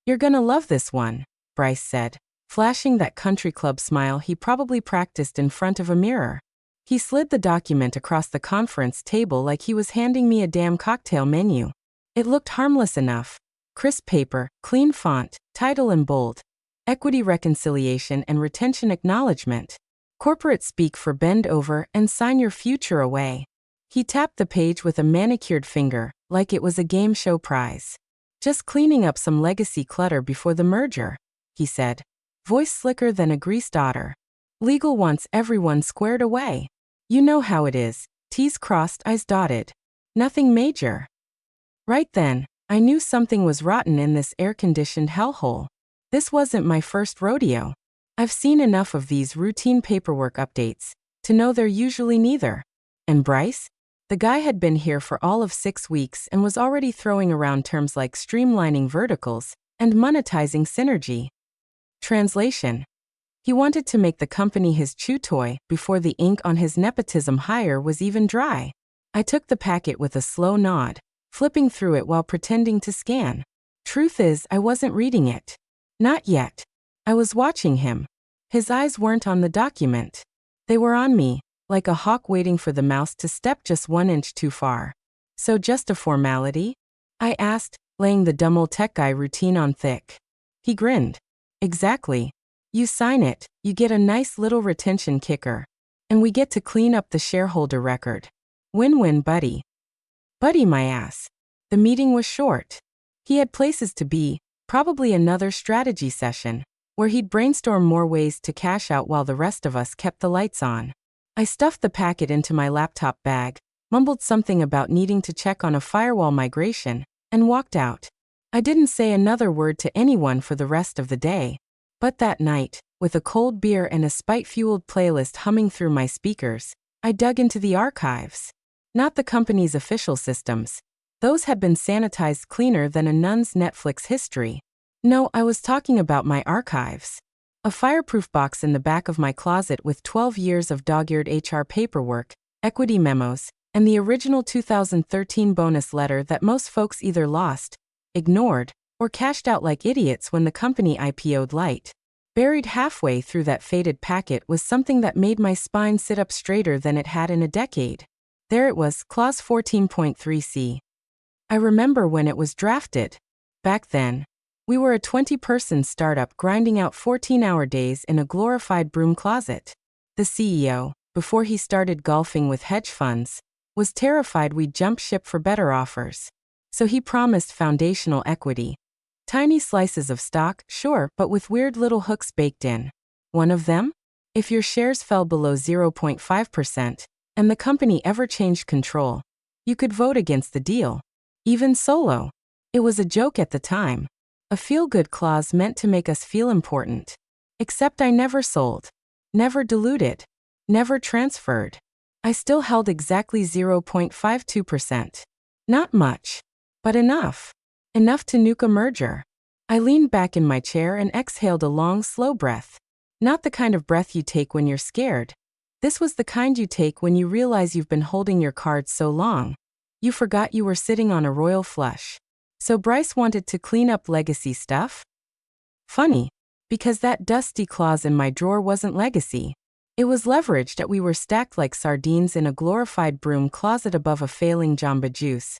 "You're gonna love this one," Bryce said, flashing that country club smile he probably practiced in front of a mirror. He slid the document across the conference table like he was handing me a damn cocktail menu. It looked harmless enough. Crisp paper, clean font, title in bold. Equity reconciliation and retention acknowledgement. Corporate speak for bend over and sign your future away. He tapped the page with a manicured finger, like it was a game show prize. "Just cleaning up some legacy clutter before the merger," he said, voice slicker than a greased otter. "Legal wants everyone squared away. You know how it is, T's crossed, I's dotted. Nothing major." Right then, I knew something was rotten in this air-conditioned hellhole. This wasn't my first rodeo. I've seen enough of these routine paperwork updates to know they're usually neither. And Bryce? The guy had been here for all of 6 weeks and was already throwing around terms like streamlining verticals and monetizing synergy. Translation: he wanted to make the company his chew toy before the ink on his nepotism hire was even dry. I took the packet with a slow nod, flipping through it while pretending to scan. Truth is, I wasn't reading it. Not yet. I was watching him. His eyes weren't on the document. They were on me, like a hawk waiting for the mouse to step just 1 inch too far. "So just a formality?" I asked, laying the dumb old tech guy routine on thick. He grinned. "Exactly. You sign it, you get a nice little retention kicker. And we get to clean up the shareholder record. Win-win, buddy." Buddy my ass. The meeting was short. He had places to be, probably another strategy session, where he'd brainstorm more ways to cash out while the rest of us kept the lights on. I stuffed the packet into my laptop bag, mumbled something about needing to check on a firewall migration, and walked out. I didn't say another word to anyone for the rest of the day. But that night, with a cold beer and a spite-fueled playlist humming through my speakers, I dug into the archives. Not the company's official systems. Those had been sanitized cleaner than a nun's Netflix history. No, I was talking about my archives. A fireproof box in the back of my closet with 12 years of dog-eared HR paperwork, equity memos, and the original 2013 bonus letter that most folks either lost, ignored, or cashed out like idiots when the company IPO'd light. Buried halfway through that faded packet was something that made my spine sit up straighter than it had in a decade. There it was, Clause 14.3c. I remember when it was drafted. Back then, we were a 20-person startup grinding out 14-hour days in a glorified broom closet. The CEO, before he started golfing with hedge funds, was terrified we'd jump ship for better offers. So he promised foundational equity. Tiny slices of stock, sure, but with weird little hooks baked in. One of them? If your shares fell below 0.5%, and the company ever changed control, you could vote against the deal. Even solo. It was a joke at the time. A feel-good clause meant to make us feel important. Except I never sold. Never diluted. Never transferred. I still held exactly 0.52%. Not much. But enough. Enough to nuke a merger. I leaned back in my chair and exhaled a long, slow breath. Not the kind of breath you take when you're scared. This was the kind you take when you realize you've been holding your cards so long. You forgot you were sitting on a royal flush. So Bryce wanted to clean up legacy stuff? Funny, because that dusty clause in my drawer wasn't legacy. It was leverage that we were stacked like sardines in a glorified broom closet above a failing Jamba Juice,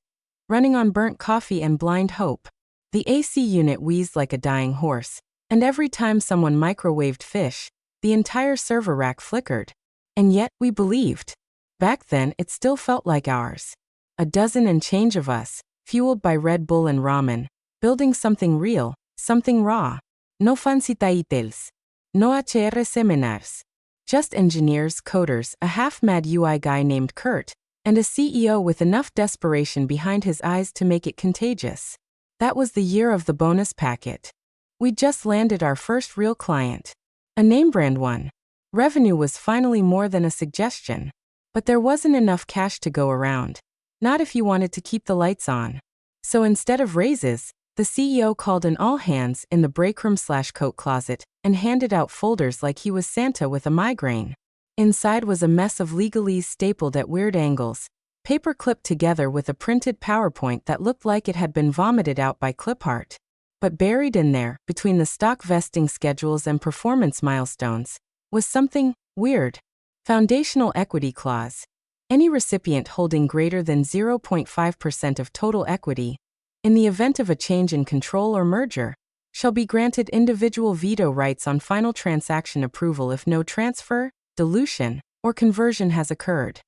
running on burnt coffee and blind hope. The AC unit wheezed like a dying horse, and every time someone microwaved fish, the entire server rack flickered. And yet, we believed. Back then, it still felt like ours. A dozen and change of us, fueled by Red Bull and ramen, building something real, something raw. No fancy titles. No HR seminars. Just engineers, coders, a half-mad UI guy named Kurt, and a CEO with enough desperation behind his eyes to make it contagious. That was the year of the bonus packet. We'd just landed our first real client. A name-brand one. Revenue was finally more than a suggestion. But there wasn't enough cash to go around. Not if you wanted to keep the lights on. So instead of raises, the CEO called an all-hands in the breakroom/coat closet and handed out folders like he was Santa with a migraine. Inside was a mess of legalese stapled at weird angles, paper clipped together with a printed PowerPoint that looked like it had been vomited out by clip art. But buried in there, between the stock vesting schedules and performance milestones, was something weird. Foundational equity clause. Any recipient holding greater than 0.5% of total equity, in the event of a change in control or merger, shall be granted individual veto rights on final transaction approval if no transfer, dilution, or conversion has occurred.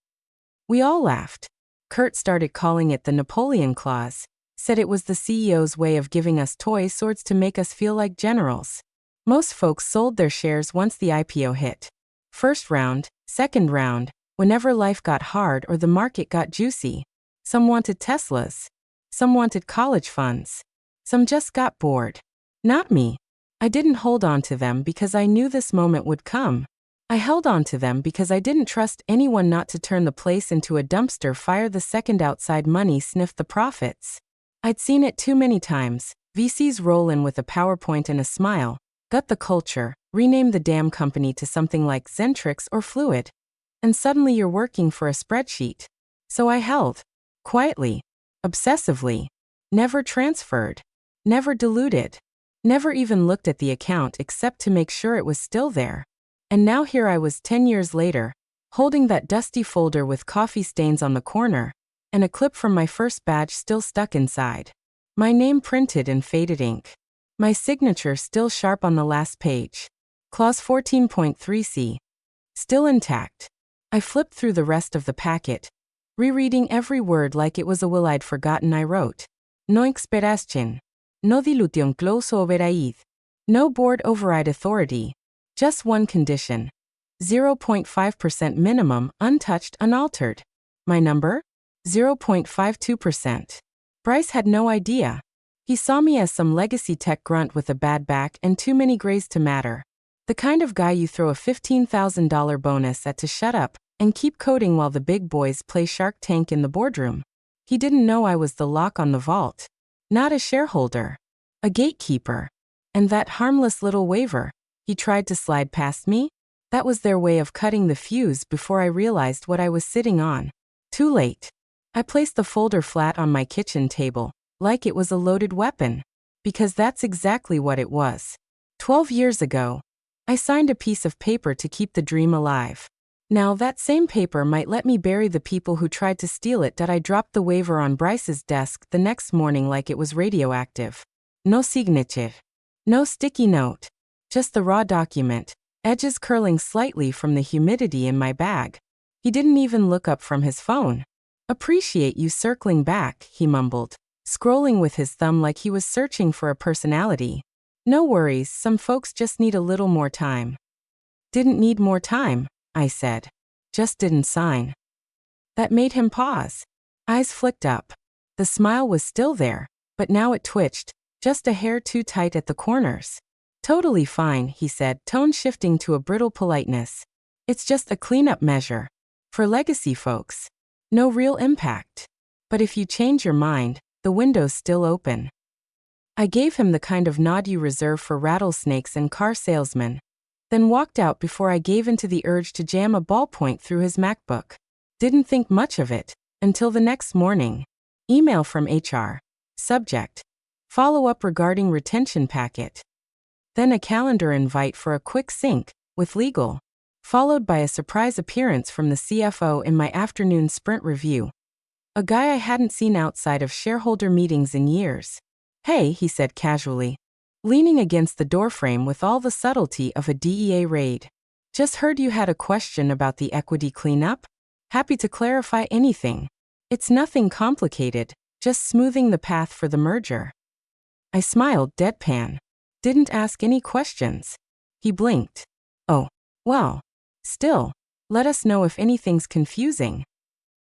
We all laughed. Kurt started calling it the Napoleon Clause, said it was the CEO's way of giving us toy swords to make us feel like generals. Most folks sold their shares once the IPO hit. First round, second round, whenever life got hard or the market got juicy. Some wanted Teslas. Some wanted college funds. Some just got bored. Not me. I didn't hold on to them because I knew this moment would come. I held on to them because I didn't trust anyone not to turn the place into a dumpster fire the second outside money sniffed the profits. I'd seen it too many times. VCs roll in with a PowerPoint and a smile, gut the culture, rename the damn company to something like Zentrix or Fluid, and suddenly you're working for a spreadsheet. So I held. Quietly. Obsessively. Never transferred. Never diluted. Never even looked at the account except to make sure it was still there. And now here I was 10 years later, holding that dusty folder with coffee stains on the corner, and a clip from my first badge still stuck inside. My name printed in faded ink. My signature still sharp on the last page. Clause 14.3c. Still intact. I flipped through the rest of the packet, rereading every word like it was a will I'd forgotten I wrote. No expiration. No dilución clause override. No board override authority. Just one condition. 0.5% minimum, untouched, unaltered. My number? 0.52%. Bryce had no idea. He saw me as some legacy tech grunt with a bad back and too many grays to matter. The kind of guy you throw a $15,000 bonus at to shut up and keep coding while the big boys play Shark Tank in the boardroom. He didn't know I was the lock on the vault. Not a shareholder. A gatekeeper. And that harmless little waiver he tried to slide past me? That was their way of cutting the fuse before I realized what I was sitting on. Too late. I placed the folder flat on my kitchen table, like it was a loaded weapon. Because that's exactly what it was. 12 years ago, I signed a piece of paper to keep the dream alive. Now that same paper might let me bury the people who tried to steal it. I dropped the waiver on Bryce's desk the next morning like it was radioactive. No signature. No sticky note. Just the raw document, edges curling slightly from the humidity in my bag. He didn't even look up from his phone. Appreciate you circling back, he mumbled, scrolling with his thumb like he was searching for a personality. No worries, some folks just need a little more time. Didn't need more time, I said. Just didn't sign. That made him pause. Eyes flicked up. The smile was still there, but now it twitched, just a hair too tight at the corners. Totally fine, he said, tone shifting to a brittle politeness. It's just a cleanup measure. For legacy folks. No real impact. But if you change your mind, the window's still open. I gave him the kind of nod you reserve for rattlesnakes and car salesmen, then walked out before I gave into the urge to jam a ballpoint through his MacBook. Didn't think much of it, until the next morning. Email from HR. Subject. Follow-up regarding retention packet. Then a calendar invite for a quick sync, with legal. Followed by a surprise appearance from the CFO in my afternoon sprint review. A guy I hadn't seen outside of shareholder meetings in years. Hey, he said casually, leaning against the doorframe with all the subtlety of a DEA raid. Just heard you had a question about the equity cleanup? Happy to clarify anything. It's nothing complicated, just smoothing the path for the merger. I smiled deadpan. Didn't ask any questions. He blinked. Oh, well. Still, let us know if anything's confusing.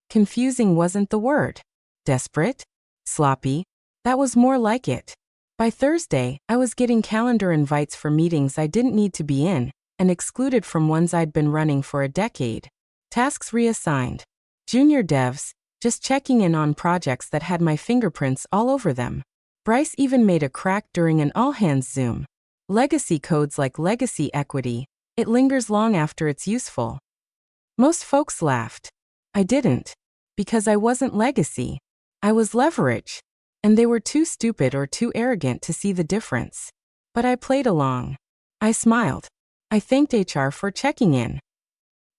Confusing wasn't the word. Desperate? Sloppy? That was more like it. By Thursday, I was getting calendar invites for meetings I didn't need to be in, and excluded from ones I'd been running for a decade. Tasks reassigned. Junior devs, just checking in on projects that had my fingerprints all over them. Bryce even made a crack during an all-hands Zoom. Legacy codes like legacy equity. It lingers long after it's useful. Most folks laughed. I didn't. Because I wasn't legacy. I was leverage. and they were too stupid or too arrogant to see the difference. But I played along. I smiled. I thanked HR for checking in.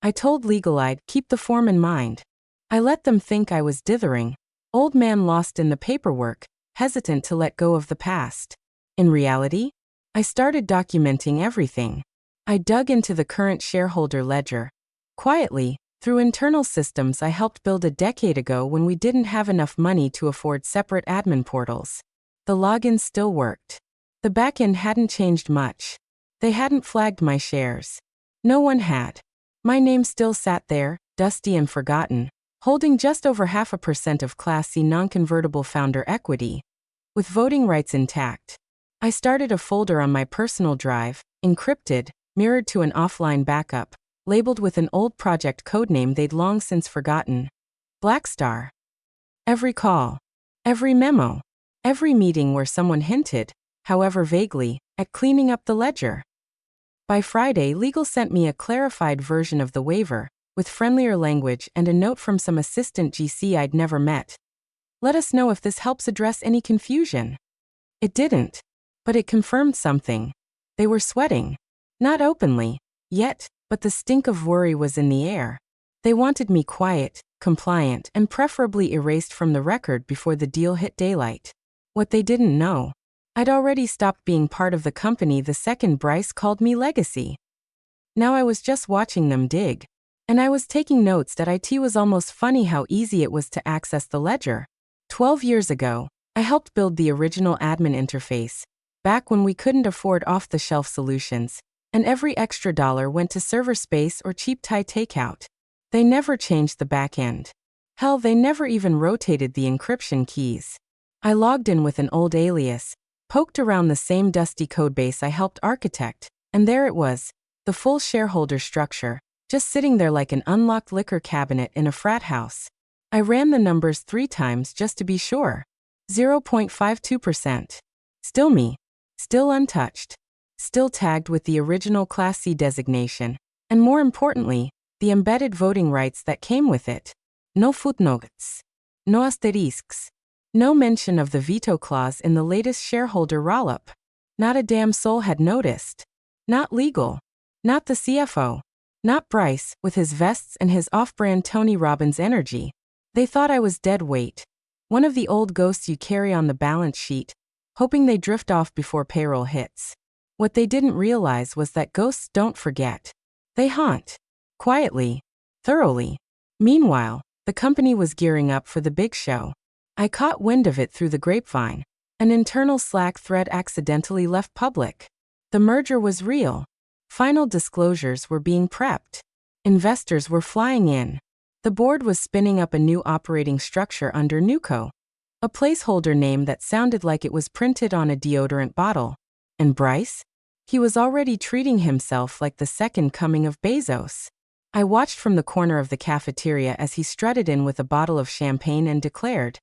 I told legal I'd keep the form in mind. I let them think I was dithering, old man lost in the paperwork, hesitant to let go of the past. In reality, I started documenting everything. I dug into the current shareholder ledger. Quietly, through internal systems I helped build a decade ago when we didn't have enough money to afford separate admin portals. The login still worked. The backend hadn't changed much. They hadn't flagged my shares. No one had. My name still sat there, dusty and forgotten, holding just over 0.5% of Class C non-convertible founder equity, with voting rights intact. I started a folder on my personal drive, encrypted, mirrored to an offline backup, labeled with an old project codename they'd long since forgotten. Blackstar. Every call, every memo, every meeting where someone hinted, however vaguely, at cleaning up the ledger. By Friday, legal sent me a clarified version of the waiver, with friendlier language and a note from some assistant GC I'd never met. Let us know if this helps address any confusion. It didn't, but it confirmed something. They were sweating. Not openly, yet, but the stink of worry was in the air. They wanted me quiet, compliant, and preferably erased from the record before the deal hit daylight. What they didn't know, I'd already stopped being part of the company the second Bryce called me legacy. Now I was just watching them dig. And I was taking notes that it was almost funny how easy it was to access the ledger. 12 years ago, I helped build the original admin interface, back when we couldn't afford off-the-shelf solutions, and every extra dollar went to server space or cheap Thai takeout. They never changed the back end. Hell, they never even rotated the encryption keys. I logged in with an old alias, poked around the same dusty codebase I helped architect, and there it was, the full shareholder structure, just sitting there like an unlocked liquor cabinet in a frat house. I ran the numbers 3 times just to be sure. 0.52%. Still me. Still untouched. Still tagged with the original Class C designation, and more importantly, the embedded voting rights that came with it. No footnotes. No asterisks. No mention of the veto clause in the latest shareholder roll-up. Not a damn soul had noticed. Not legal. Not the CFO. Not Bryce, with his vests and his off-brand Tony Robbins energy. They thought I was dead weight. One of the old ghosts you carry on the balance sheet, hoping they drift off before payroll hits. What they didn't realize was that ghosts don't forget. They haunt. Quietly. Thoroughly. Meanwhile, the company was gearing up for the big show. I caught wind of it through the grapevine. An internal Slack thread accidentally left public. The merger was real. Final disclosures were being prepped. Investors were flying in. The board was spinning up a new operating structure under NewCo, a placeholder name that sounded like it was printed on a deodorant bottle. And Bryce? He was already treating himself like the second coming of Bezos. I watched from the corner of the cafeteria as he strutted in with a bottle of champagne and declared,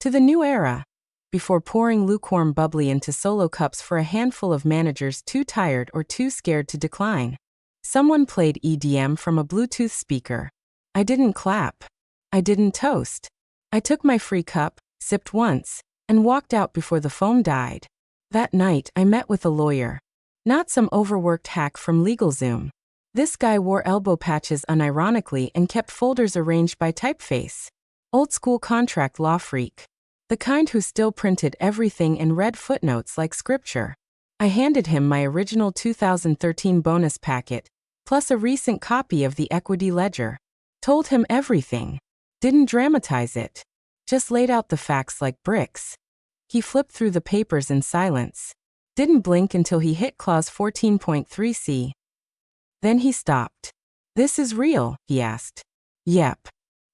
"To the new era," before pouring lukewarm bubbly into solo cups for a handful of managers too tired or too scared to decline. Someone played EDM from a Bluetooth speaker. I didn't clap. I didn't toast. I took my free cup, sipped once, and walked out before the foam died. That night, I met with a lawyer. Not some overworked hack from LegalZoom. This guy wore elbow patches unironically and kept folders arranged by typeface. Old-school contract law freak. The kind who still printed everything and read footnotes like scripture. I handed him my original 2013 bonus packet, plus a recent copy of the equity ledger. Told him everything. Didn't dramatize it. Just laid out the facts like bricks. He flipped through the papers in silence. Didn't blink until he hit clause 14.3c. Then he stopped. "This is real?" he asked. "Yep."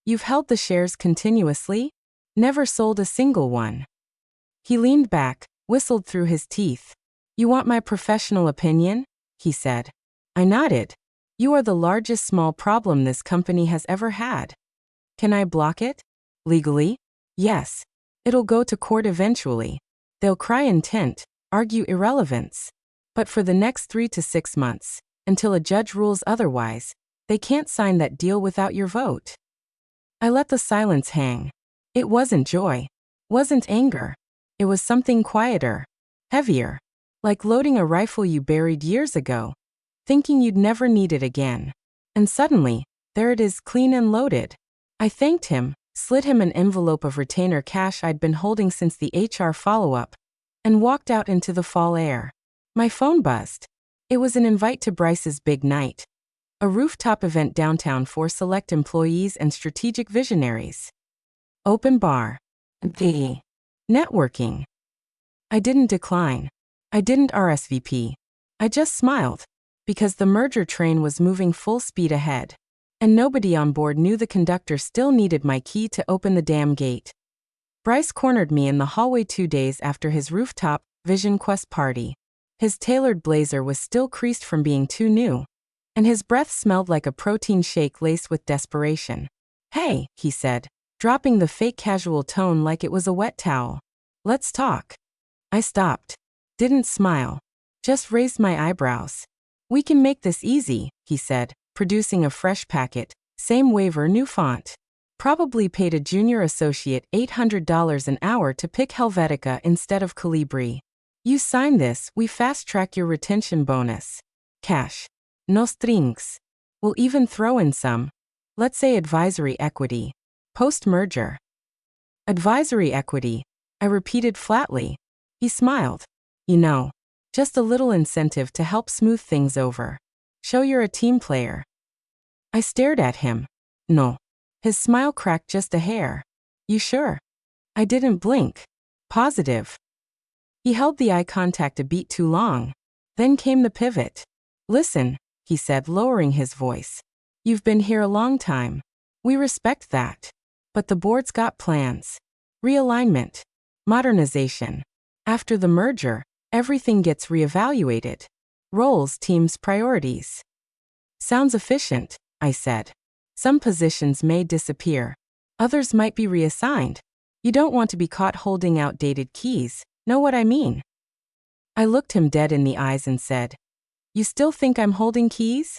"You've held the shares continuously? Never sold a single one?" He leaned back, whistled through his teeth. "You want my professional opinion?" he said. I nodded. "You are the largest small problem this company has ever had. Can I block it? Legally? Yes. It'll go to court eventually. They'll cry intent, argue irrelevance. But for the next 3 to 6 months, until a judge rules otherwise, they can't sign that deal without your vote." I let the silence hang. It wasn't joy. Wasn't anger. It was something quieter, heavier, like loading a rifle you buried years ago, thinking you'd never need it again. And suddenly, there it is, clean and loaded. I thanked him, slid him an envelope of retainer cash I'd been holding since the HR follow-up, and walked out into the fall air. My phone buzzed. It was an invite to Bryce's big night, a rooftop event downtown for select employees and strategic visionaries. Open bar. The networking. I didn't decline. I didn't RSVP. I just smiled, because the merger train was moving full speed ahead, and nobody on board knew the conductor still needed my key to open the damn gate. Bryce cornered me in the hallway 2 days after his rooftop Vision Quest party. His tailored blazer was still creased from being too new, and his breath smelled like a protein shake laced with desperation. "Hey," he said, dropping the fake casual tone like it was a wet towel. "Let's talk." I stopped. Didn't smile. Just raised my eyebrows. "We can make this easy," he said, producing a fresh packet. Same waiver, new font. Probably paid a junior associate $800 an hour to pick Helvetica instead of Calibri. "You sign this, we fast-track your retention bonus. Cash. No strings. We'll even throw in some, let's say, advisory equity. Post-merger." "Advisory equity," I repeated flatly. He smiled. "You know, just a little incentive to help smooth things over. Show you're a team player." I stared at him. "No." His smile cracked just a hair. "You sure?" I didn't blink. "Positive." He held the eye contact a beat too long. Then came the pivot. "Listen," he said, lowering his voice. "You've been here a long time. We respect that. But the board's got plans. Realignment. Modernization. After the merger, everything gets reevaluated. Roles, teams, priorities." "Sounds efficient," I said. "Some positions may disappear. Others might be reassigned. You don't want to be caught holding outdated keys, know what I mean?" I looked him dead in the eyes and said, "You still think I'm holding keys?"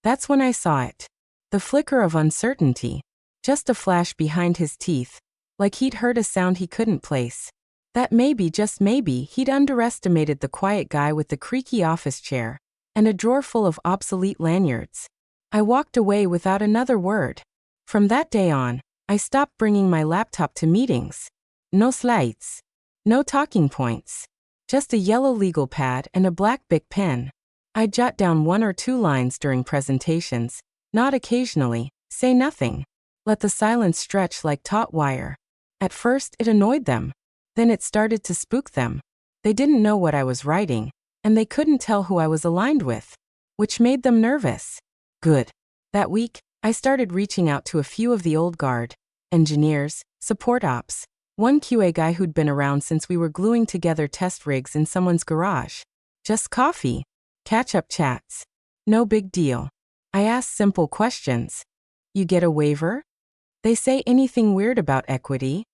That's when I saw it. The flicker of uncertainty. Just a flash behind his teeth, like he'd heard a sound he couldn't place. That maybe, just maybe, he'd underestimated the quiet guy with the creaky office chair and a drawer full of obsolete lanyards. I walked away without another word. From that day on, I stopped bringing my laptop to meetings. No slides. No talking points. Just a yellow legal pad and a black Bic pen. I'd jot down 1 or 2 lines during presentations, nod occasionally, say nothing. Let the silence stretch like taut wire. At first, it annoyed them. Then it started to spook them. They didn't know what I was writing, and they couldn't tell who I was aligned with, which made them nervous. Good. That week, I started reaching out to a few of the old guard, engineers, support ops, one QA guy who'd been around since we were gluing together test rigs in someone's garage. Just coffee. Catch-up chats. No big deal. I asked simple questions. "You get a waiver? They say anything weird about equity?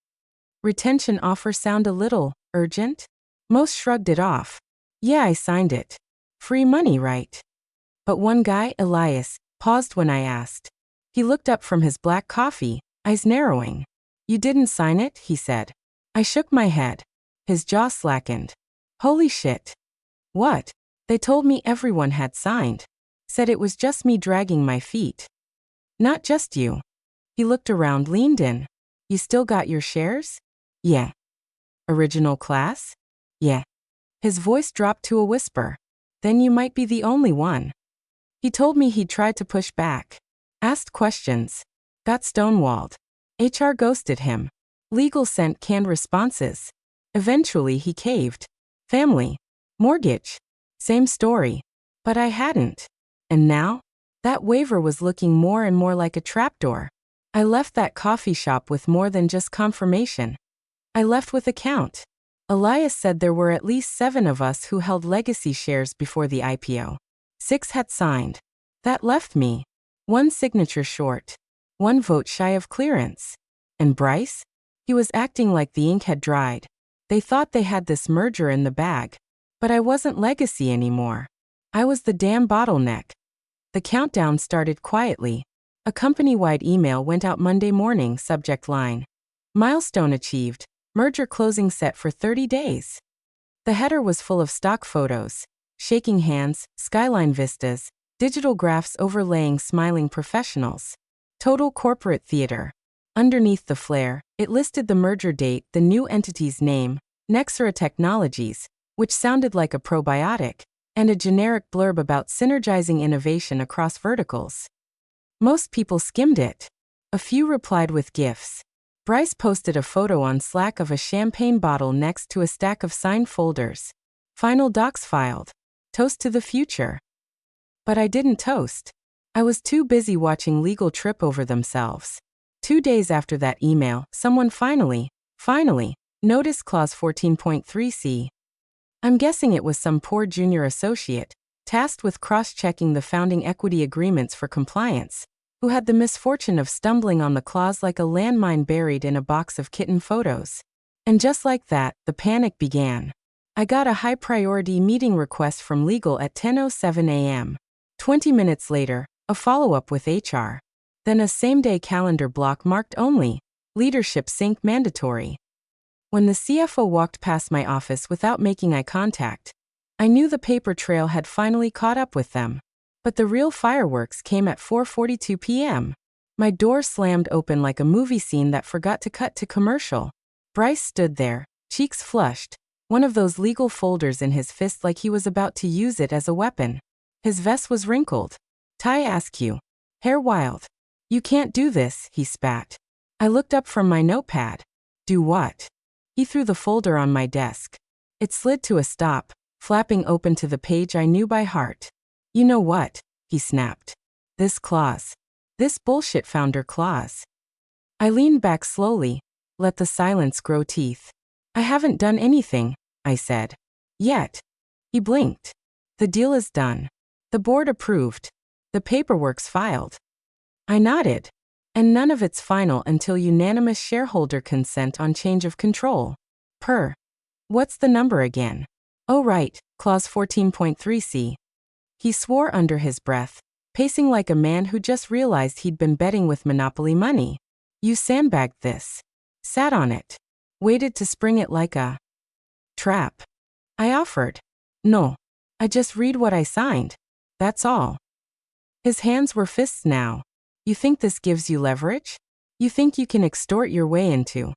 Retention offer sound a little urgent?" Most shrugged it off. "Yeah, I signed it. Free money, right?" But one guy, Elias, paused when I asked. He looked up from his black coffee, eyes narrowing. "You didn't sign it?" he said. I shook my head. His jaw slackened. "Holy shit." "What?" "They told me everyone had signed. Said it was just me dragging my feet." "Not just you." He looked around, leaned in. "You still got your shares?" "Yeah." "Original class?" "Yeah." His voice dropped to a whisper. "Then you might be the only one." He told me he'd tried to push back. Asked questions. Got stonewalled. HR ghosted him. Legal sent canned responses. Eventually he caved. Family. Mortgage. Same story. But I hadn't. And now? That waiver was looking more and more like a trapdoor. I left that coffee shop with more than just confirmation. I left with a count. Elias said there were at least 7 of us who held legacy shares before the IPO. 6 had signed. That left me 1 signature short, 1 vote shy of clearance. And Bryce? He was acting like the ink had dried. They thought they had this merger in the bag. But I wasn't legacy anymore. I was the damn bottleneck. The countdown started quietly. A company-wide email went out Monday morning, subject line. Milestone achieved. merger closing set for 30 days. The header was full of stock photos, shaking hands, skyline vistas, digital graphs overlaying smiling professionals. Total corporate theater. Underneath the flare, it listed the merger date, the new entity's name, Nexera Technologies, which sounded like a probiotic, and a generic blurb about synergizing innovation across verticals. Most people skimmed it. A few replied with GIFs. Bryce posted a photo on Slack of a champagne bottle next to a stack of signed folders. Final docs filed. Toast to the future. But I didn't toast. I was too busy watching legal trip over themselves. 2 days after that email, someone finally, noticed clause 14.3c. I'm guessing it was some poor junior associate, tasked with cross-checking the founding equity agreements for compliance, who had the misfortune of stumbling on the clause like a landmine buried in a box of kitten photos. And just like that, the panic began. I got a high-priority meeting request from legal at 10:07 a.m. 20 minutes later, a follow-up with HR. Then a same-day calendar block marked only, leadership sync mandatory. When the CFO walked past my office without making eye contact, I knew the paper trail had finally caught up with them. But the real fireworks came at 4:42 p.m. My door slammed open like a movie scene that forgot to cut to commercial. Bryce stood there, cheeks flushed, one of those legal folders in his fist like he was about to use it as a weapon. His vest was wrinkled. Tie askew. Hair wild. You can't do this, he spat. I looked up from my notepad. Do what? He threw the folder on my desk. It slid to a stop, flapping open to the page I knew by heart. You know what? He snapped. This clause. This bullshit founder clause. I leaned back slowly, let the silence grow teeth. I haven't done anything, I said. Yet. He blinked. The deal is done. The board approved. The paperwork's filed. I nodded. And none of it's final until unanimous shareholder consent on change of control. What's the number again? Oh right, clause 14.3c. He swore under his breath, pacing like a man who just realized he'd been betting with Monopoly money. You sandbagged this. Sat on it. Waited to spring it like a trap. I offered. No. I just read what I signed. That's all. His hands were fists now. You think this gives you leverage? You think you can extort your way into?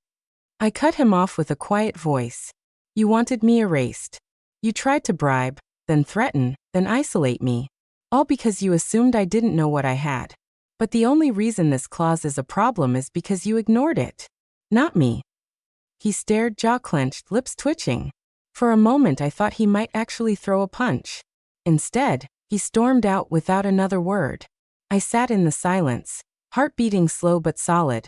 I cut him off with a quiet voice. You wanted me erased. You tried to bribe, then threaten, then isolate me. All because you assumed I didn't know what I had. But the only reason this clause is a problem is because you ignored it. Not me. He stared, jaw clenched, lips twitching. For a moment I thought he might actually throw a punch. Instead, he stormed out without another word. I sat in the silence, heart beating slow but solid,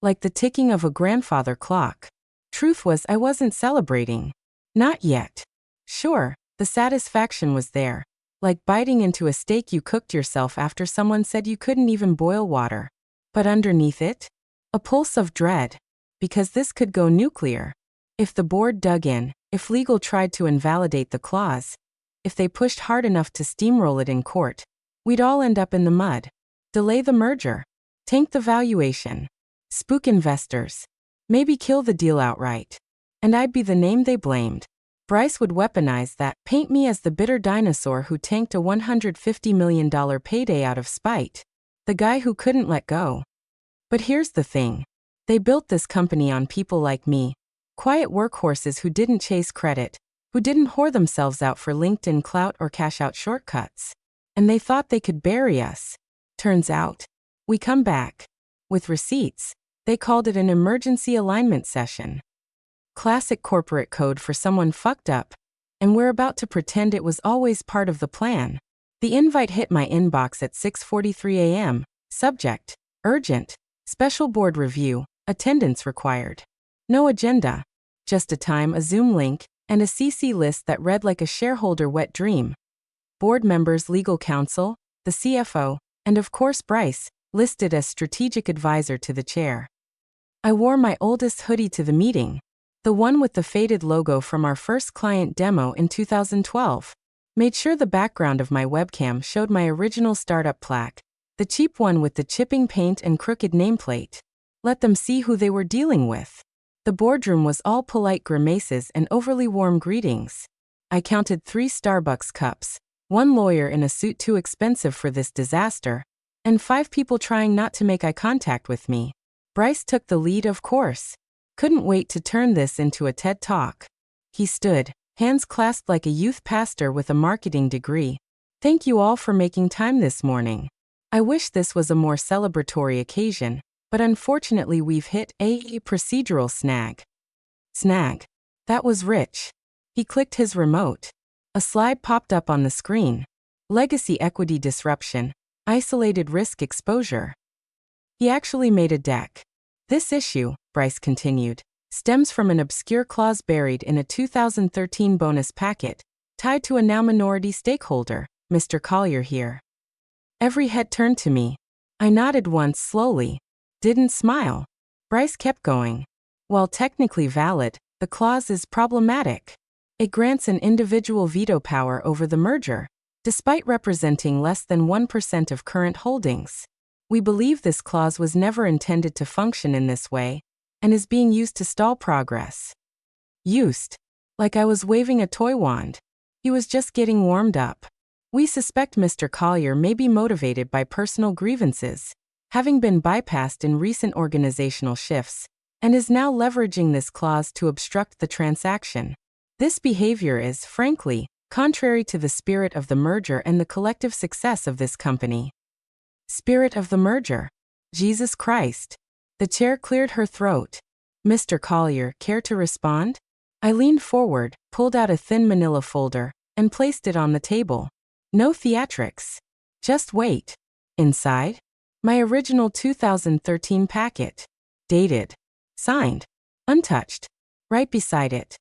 like the ticking of a grandfather clock. Truth was, I wasn't celebrating. Not yet. Sure, the satisfaction was there, like biting into a steak you cooked yourself after someone said you couldn't even boil water. But underneath it, a pulse of dread, because this could go nuclear. If the board dug in, if legal tried to invalidate the clause, if they pushed hard enough to steamroll it in court, we'd all end up in the mud. Delay the merger. Tank the valuation. Spook investors. Maybe kill the deal outright. And I'd be the name they blamed. Bryce would weaponize that, paint me as the bitter dinosaur who tanked a $150 million payday out of spite. The guy who couldn't let go. But here's the thing. They built this company on people like me. Quiet workhorses who didn't chase credit, who didn't whore themselves out for LinkedIn clout or cash out shortcuts. And they thought they could bury us. Turns out, we come back. With receipts. They called it an emergency alignment session. Classic corporate code for someone fucked up. And we're about to pretend it was always part of the plan. The invite hit my inbox at 6:43 a.m. Subject: urgent. Special board review. Attendance required. No agenda. Just a time, a Zoom link, and a CC list that read like a shareholder wet dream. Board members, legal counsel, the CFO, and of course Bryce, listed as strategic advisor to the chair. I wore my oldest hoodie to the meeting, the one with the faded logo from our first client demo in 2012. Made sure the background of my webcam showed my original startup plaque, the cheap one with the chipping paint and crooked nameplate. Let them see who they were dealing with. The boardroom was all polite grimaces and overly warm greetings. I counted 3 Starbucks cups, 1 lawyer in a suit too expensive for this disaster, and 5 people trying not to make eye contact with me. Bryce took the lead, of course. Couldn't wait to turn this into a TED Talk. He stood, hands clasped like a youth pastor with a marketing degree. Thank you all for making time this morning. I wish this was a more celebratory occasion, but unfortunately we've hit a procedural snag. Snag. That was Rich. He clicked his remote. A slide popped up on the screen. Legacy equity disruption. Isolated risk exposure. He actually made a deck. This issue, Bryce continued, stems from an obscure clause buried in a 2013 bonus packet, tied to a now minority stakeholder, Mr. Collier here. Every head turned to me. I nodded once slowly. Didn't smile. Bryce kept going. While technically valid, the clause is problematic. It grants an individual veto power over the merger, despite representing less than 1% of current holdings. We believe this clause was never intended to function in this way, and is being used to stall progress. Used. Like I was waving a toy wand. He was just getting warmed up. We suspect Mr. Collier may be motivated by personal grievances, having been bypassed in recent organizational shifts, and is now leveraging this clause to obstruct the transaction. This behavior is, frankly, contrary to the spirit of the merger and the collective success of this company. Spirit of the merger. Jesus Christ. The chair cleared her throat. Mr. Collier, care to respond? I leaned forward, pulled out a thin manila folder, and placed it on the table. No theatrics. Just wait. Inside? My original 2013 packet. Dated. Signed. Untouched. Right beside it.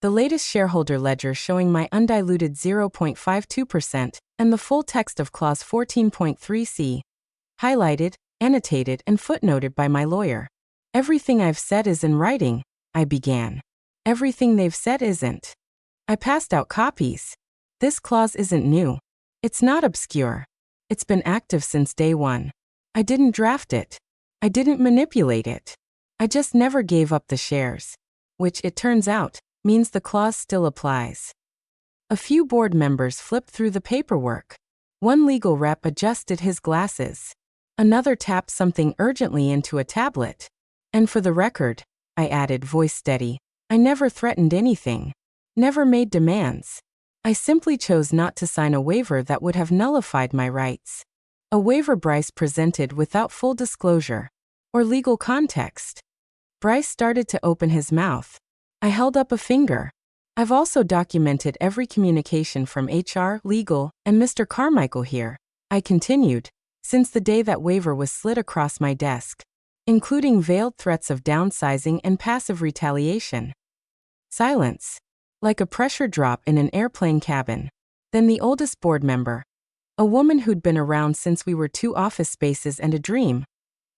The latest shareholder ledger showing my undiluted 0.52% and the full text of Clause 14.3c. Highlighted, annotated, and footnoted by my lawyer. Everything I've said is in writing, I began. Everything they've said isn't. I passed out copies. This clause isn't new. It's not obscure. It's been active since day one. I didn't draft it. I didn't manipulate it. I just never gave up the shares. Which, it turns out, means the clause still applies. A few board members flipped through the paperwork. One legal rep adjusted his glasses. Another tapped something urgently into a tablet. And for the record, I added, voice steady, I never threatened anything. Never made demands. I simply chose not to sign a waiver that would have nullified my rights. A waiver Bryce presented without full disclosure or legal context. Bryce started to open his mouth. I held up a finger. I've also documented every communication from HR, legal, and Mr. Carmichael here, I continued, since the day that waiver was slid across my desk, including veiled threats of downsizing and passive retaliation. Silence. Like a pressure drop in an airplane cabin. Then the oldest board member, a woman who'd been around since we were 2 office spaces and a dream,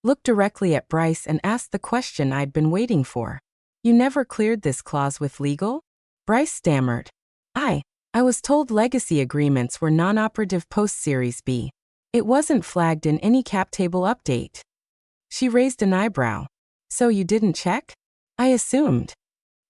looked directly at Bryce and asked the question I'd been waiting for. You never cleared this clause with legal? Bryce stammered. I was told legacy agreements were non-operative post-Series B. It wasn't flagged in any cap table update. She raised an eyebrow. So you didn't check? I assumed.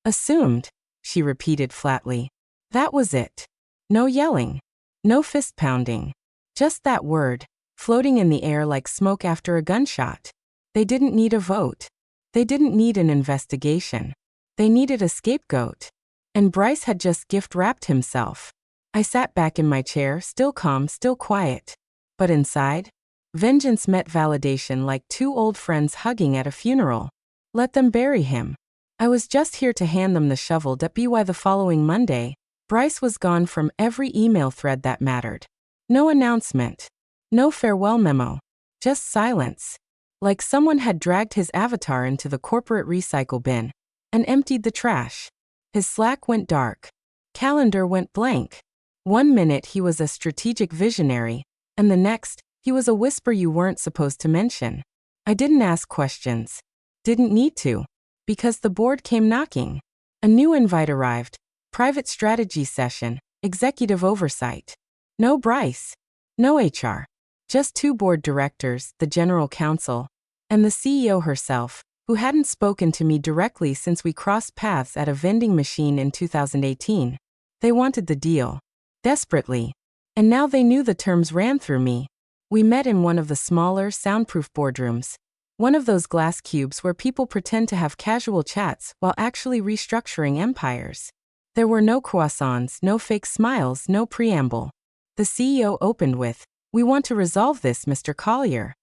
Assumed, she repeated flatly. That was it. No yelling. No fist-pounding. Just that word, floating in the air like smoke after a gunshot. They didn't need a vote. They didn't need an investigation. They needed a scapegoat. And Bryce had just gift-wrapped himself. I sat back in my chair, still calm, still quiet. But inside, vengeance met validation like 2 old friends hugging at a funeral. Let them bury him. I was just here to hand them the shovel. By the following Monday, Bryce was gone from every email thread that mattered. No announcement. No farewell memo. Just silence. Like someone had dragged his avatar into the corporate recycle bin and emptied the trash. His Slack went dark. Calendar went blank. 1 minute he was a strategic visionary, and the next, he was a whisper you weren't supposed to mention. I didn't ask questions. Didn't need to. Because the board came knocking. A new invite arrived. Private strategy session, executive oversight. No Bryce. No HR. Just 2 board directors, the general counsel, and the CEO herself, who hadn't spoken to me directly since we crossed paths at a vending machine in 2018. They wanted the deal. Desperately. And now they knew the terms ran through me. We met in one of the smaller, soundproof boardrooms. One of those glass cubes where people pretend to have casual chats while actually restructuring empires. There were no croissants, no fake smiles, no preamble. The CEO opened with, "We want to resolve this, Mr. Collier."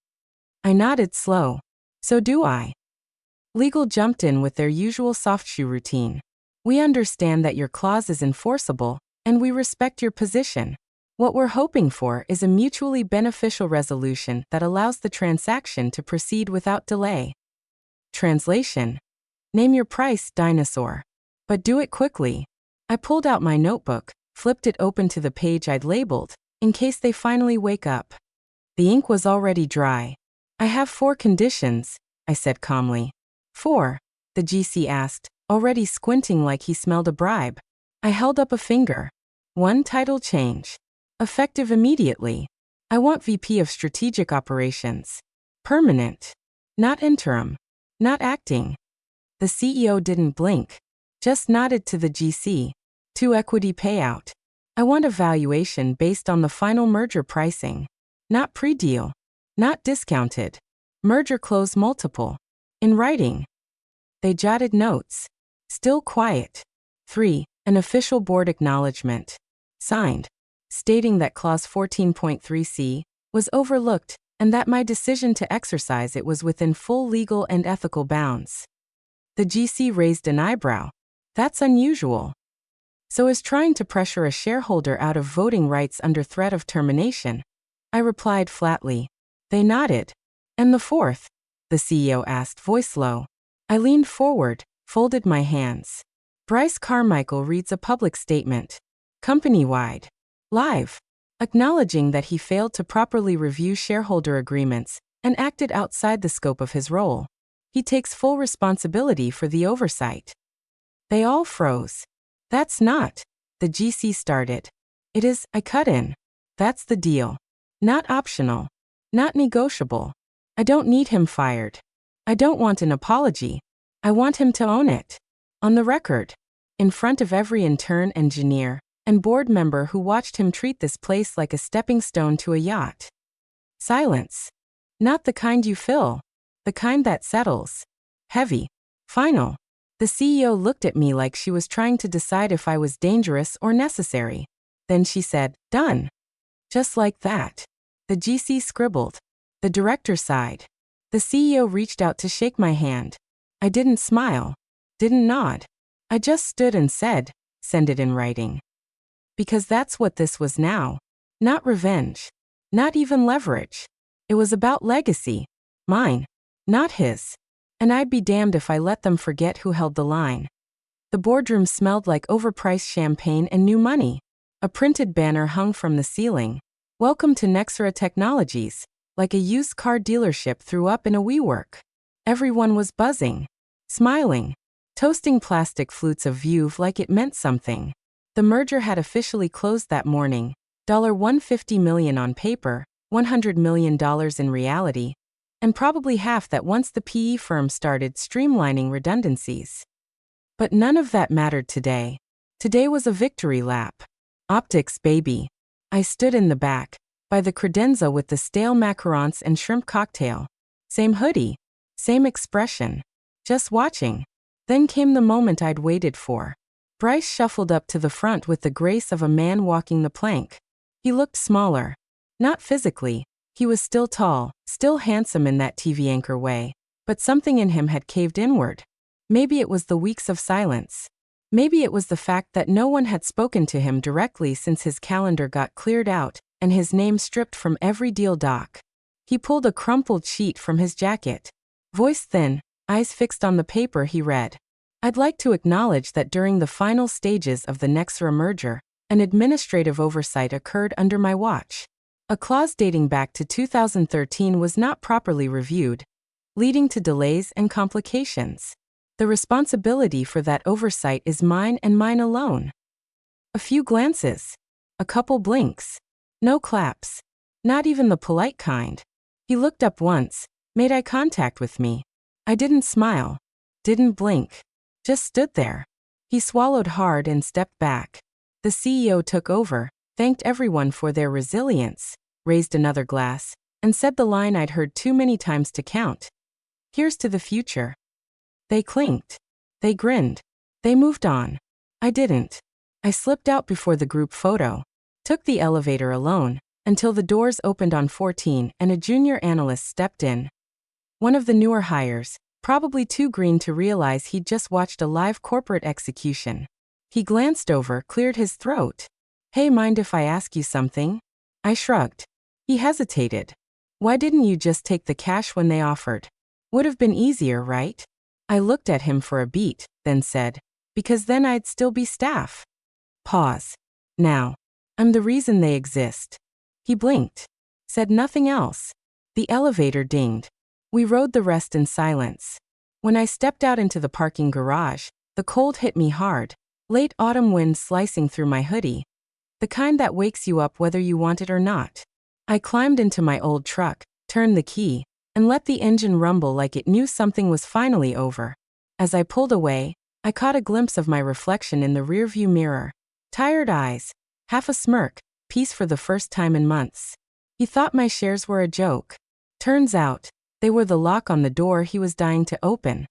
I nodded slow. "So do I." Legal jumped in with their usual soft shoe routine. "We understand that your clause is enforceable, and we respect your position. What we're hoping for is a mutually beneficial resolution that allows the transaction to proceed without delay." Translation: Name your price, dinosaur. But do it quickly. I pulled out my notebook, flipped it open to the page I'd labeled, in case they finally wake up. The ink was already dry. "I have 4 conditions," I said calmly. "4?" the GC asked, already squinting like he smelled a bribe. I held up a finger. 1 title change. Effective immediately. I want VP of Strategic Operations. Permanent. Not interim. Not acting. The CEO didn't blink. Just nodded to the GC. 2 equity payout. I want a valuation based on the final merger pricing. Not pre-deal. Not discounted. Merger close multiple. In writing. They jotted notes. Still quiet. 3. An official board acknowledgement. Signed. Stating that clause 14.3c was overlooked and that my decision to exercise it was within full legal and ethical bounds. The GC raised an eyebrow. That's unusual. So is trying to pressure a shareholder out of voting rights under threat of termination. I replied flatly. They nodded. And the 4th? The CEO asked, voice low. I leaned forward, folded my hands. Bryce Carmichael reads a public statement. Company-wide. Live. Acknowledging that he failed to properly review shareholder agreements and acted outside the scope of his role. He takes full responsibility for the oversight. They all froze. That's not. The GC started. It is, I cut in. That's the deal. Not optional. Not negotiable. I don't need him fired. I don't want an apology. I want him to own it. On the record. In front of every intern, engineer, and board member who watched him treat this place like a stepping stone to a yacht. Silence. Not the kind you fill. The kind that settles. Heavy. Final. The CEO looked at me like she was trying to decide if I was dangerous or necessary. Then she said, done. Just like that. The GC scribbled. The director sighed. The CEO reached out to shake my hand. I didn't smile. Didn't nod. I just stood and said, send it in writing. Because that's what this was now. Not revenge. Not even leverage. It was about legacy. Mine. Not his. And I'd be damned if I let them forget who held the line. The boardroom smelled like overpriced champagne and new money. A printed banner hung from the ceiling. Welcome to Nexera Technologies. Like a used car dealership threw up in a WeWork. Everyone was buzzing. Smiling. Toasting plastic flutes of Veuve like it meant something. The merger had officially closed that morning. $150 million on paper, $100 million in reality, and probably half that once the PE firm started streamlining redundancies. But none of that mattered today. Today was a victory lap. Optics, baby. I stood in the back, by the credenza with the stale macarons and shrimp cocktail. Same hoodie. Same expression. Just watching. Then came the moment I'd waited for. Bryce shuffled up to the front with the grace of a man walking the plank. He looked smaller. Not physically. He was still tall, still handsome in that TV anchor way. But something in him had caved inward. Maybe it was the weeks of silence. Maybe it was the fact that no one had spoken to him directly since his calendar got cleared out and his name stripped from every deal doc. He pulled a crumpled sheet from his jacket. Voice thin, eyes fixed on the paper, he read. I'd like to acknowledge that during the final stages of the Nexera merger, an administrative oversight occurred under my watch. A clause dating back to 2013 was not properly reviewed, leading to delays and complications. The responsibility for that oversight is mine and mine alone. A few glances. A couple blinks. No claps. Not even the polite kind. He looked up once, made eye contact with me. I didn't smile. Didn't blink. Just stood there. He swallowed hard and stepped back. The CEO took over, thanked everyone for their resilience, raised another glass, and said the line I'd heard too many times to count. Here's to the future. They clinked. They grinned. They moved on. I didn't. I slipped out before the group photo, took the elevator alone, until the doors opened on 14 and a junior analyst stepped in. One of the newer hires, probably too green to realize he'd just watched a live corporate execution. He glanced over, cleared his throat. Hey, mind if I ask you something? I shrugged. He hesitated. Why didn't you just take the cash when they offered? Would have been easier, right? I looked at him for a beat, then said, because then I'd still be staff. Pause. Now, I'm the reason they exist. He blinked. Said nothing else. The elevator dinged. We rode the rest in silence. When I stepped out into the parking garage, the cold hit me hard. Late autumn wind slicing through my hoodie. The kind that wakes you up whether you want it or not. I climbed into my old truck, turned the key, and let the engine rumble like it knew something was finally over. As I pulled away, I caught a glimpse of my reflection in the rearview mirror. Tired eyes, half a smirk, peace for the first time in months. He thought my shares were a joke. Turns out, they were the lock on the door he was dying to open.